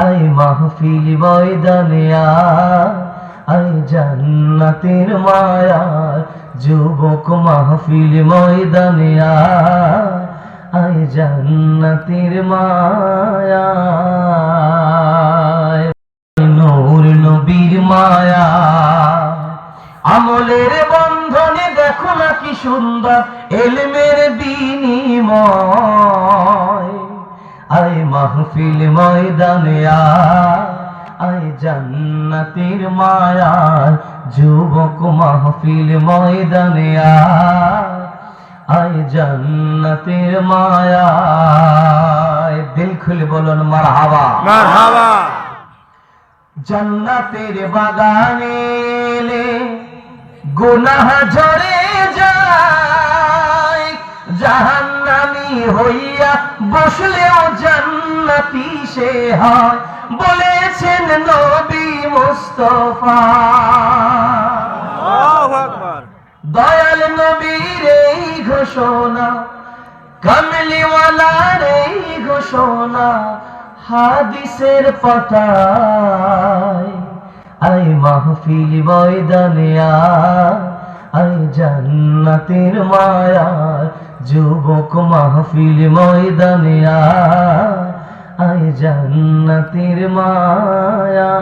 আয় মাহফিল ময়দানে আয় জান্নাতের মায়া যুবক মাহফিল ময়দানে আয় জান্নাতের মায়া নূর নবীর মায়া আমলের বন্ধনে দেখো না কি সুন্দর ইলমের বিনিময় আয় মাহফিল ময়দানে আয় জান্নাতের মায়া যুবক মাহফিল ময়দানে আয় জান্নাতের মায়া দিল খুলে বলুন মারহাবা মারহাবা। জান্নাতের বাগানে গুনাহ ঝরে যায় জাহান্নামী হইয়া বসলেও জান্নাতি সে হয় বলেছেন নবী মুস্তাফা। আল্লাহু আকবার। দয়াল নবীর এই ঘোষণা কামলিওয়ালার এই ঘোষণা হাদিসের পাতায় আয় মাহফিল ময়দানে আয় জান্নাতের মায়া যুবক মাহফিল ময়দানে আয় জান্নাতের মায়া।